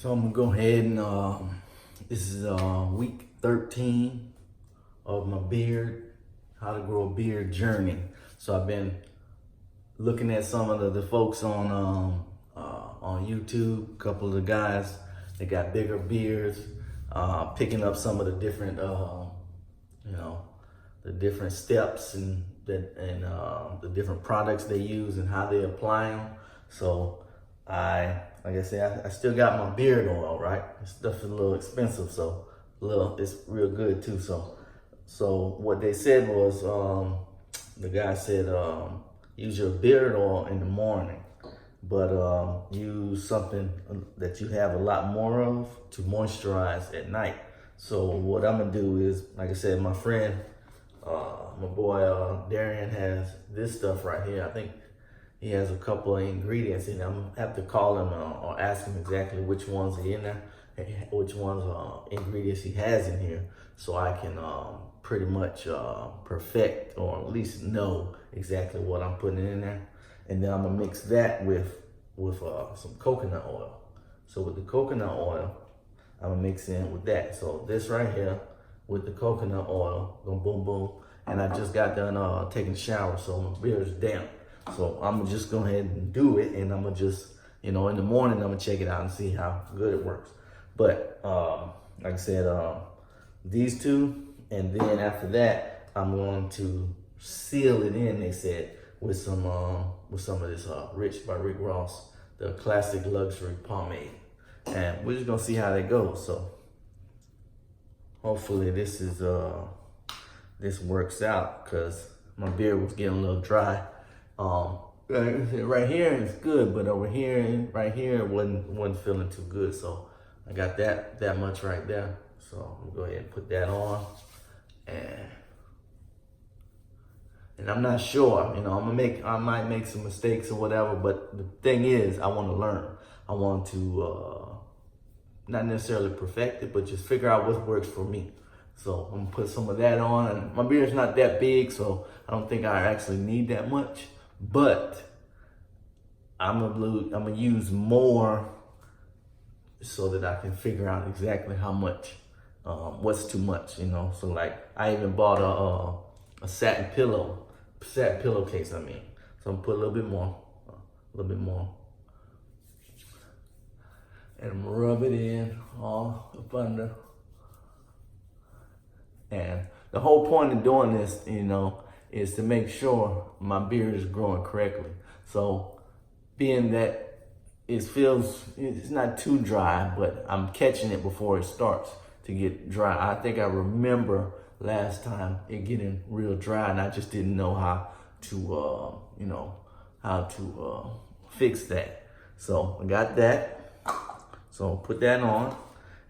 So I'm gonna go ahead and this is week 13 of my beard, how to grow a beard journey. So I've been looking at some of the folks on YouTube, a couple of the guys that got bigger beards, picking up some of the different the different steps and the different products they use and how they apply them. So like I said, I still got my beard oil, right? This stuff is a little expensive, so it's real good too. So what they said was, the guy said, use your beard oil in the morning, but use something that you have a lot more of to moisturize at night. So what I'm gonna do is, like I said, my friend, my boy Darian has this stuff right here. I think he has a couple of ingredients in it. I'm gonna have to call him or ask him exactly which ones are in there, which ones ingredients he has in here, so I can pretty much perfect or at least know exactly what I'm putting in there. And then I'm gonna mix that with some coconut oil. So with the coconut oil, I'm gonna mix in with that. So this right here with the coconut oil, boom, boom, boom. And I just got done taking a shower, so my beard is damp. So I'm gonna just go ahead and do it, and I'm gonna just, in the morning, I'm gonna check it out and see how good it works. But like I said, these two, and then after that, I'm going to seal it in, they said, with some of this Rich by Rick Ross, the classic luxury pomade. And we're just gonna see how that goes. So hopefully this works out, because my beard was getting a little dry. Right here is good, but over here, right here, it wasn't feeling too good. So I got that much right there. So I'm gonna go ahead and put that on, and I'm not sure, I might make some mistakes or whatever, but the thing is, I want to learn. I want to not necessarily perfect it, but just figure out what works for me. So I'm gonna put some of that on, and my beard's not that big, so I don't think I actually need that much. But I'm gonna use more so that I can figure out exactly how much, what's too much, So like, I even bought a satin pillowcase. So I'm gonna put a little bit more, and I'm gonna rub it in all up under. And the whole point of doing this, is to make sure my beard is growing correctly. So being that it's not too dry, but I'm catching it before it starts to get dry. I think I remember last time it getting real dry, and I just didn't know how to fix that. So I got that. So I'll put that on.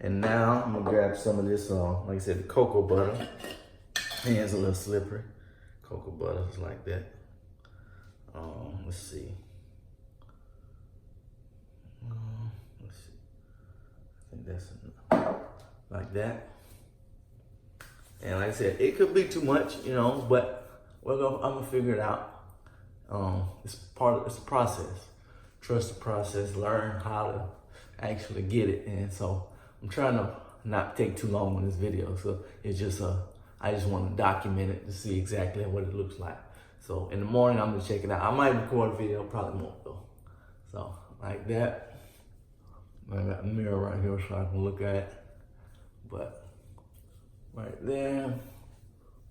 And now I'm gonna grab some of this, like I said, the cocoa butter. Hands a little slippery. Cocoa butter is like that. Let's see. I think that's enough. Like that. And like I said, it could be too much, but I'm gonna figure it out. It's a process. Trust the process. Learn how to actually get it. And so I'm trying to not take too long on this video. So it's just I just want to document it to see exactly what it looks like. So in the morning, I'm gonna check it out. I might record a video, probably won't though. So like that. I got a mirror right here so I can look at it. But right there,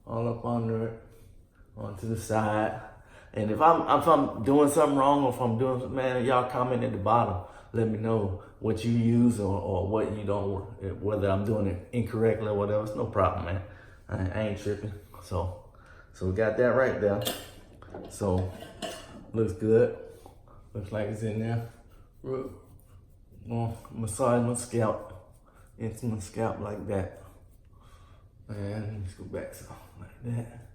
all up under it, onto the side. And if I'm doing something wrong, or if I'm doing something, man, y'all comment at the bottom. Let me know what you use or what you don't, whether I'm doing it incorrectly or whatever. It's no problem, man. I ain't tripping. So we got that right there. So looks good. Looks like it's in there. Massage my scalp into my scalp like that. And let's go back so like that.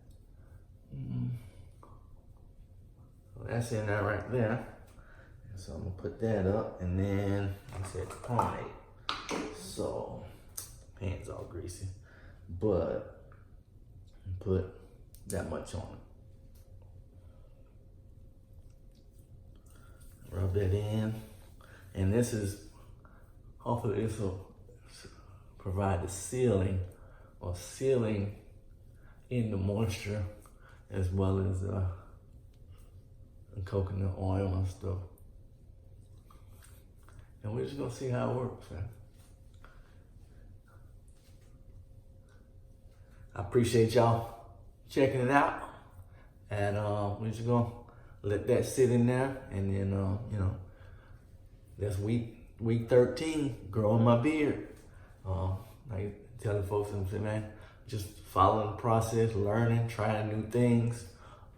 So that's in there right there. So I'm gonna put that up, and then I said pomade. So hands all greasy, but put that much on it. Rub that in, and this is hopefully this will provide the sealing in the moisture, as well as the coconut oil and stuff. And we're just gonna see how it works, man. I appreciate y'all checking it out. And we're just gonna let that sit in there, and then you know, that's week 13, growing my beard. Like telling folks, I'm saying, man, just following the process, learning, trying new things.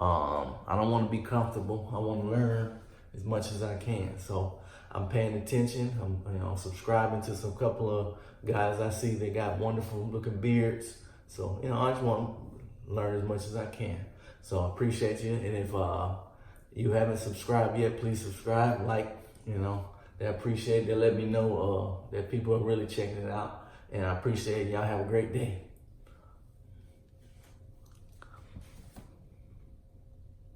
I don't want to be comfortable. I want to learn as much as I can. So I'm paying attention. I'm subscribing to some couple of guys I see that got wonderful looking beards. So I just want to learn as much as I can. So I appreciate you. And if you haven't subscribed yet, please subscribe. Like, they appreciate it. They let me know that people are really checking it out. And I appreciate it. Y'all have a great day.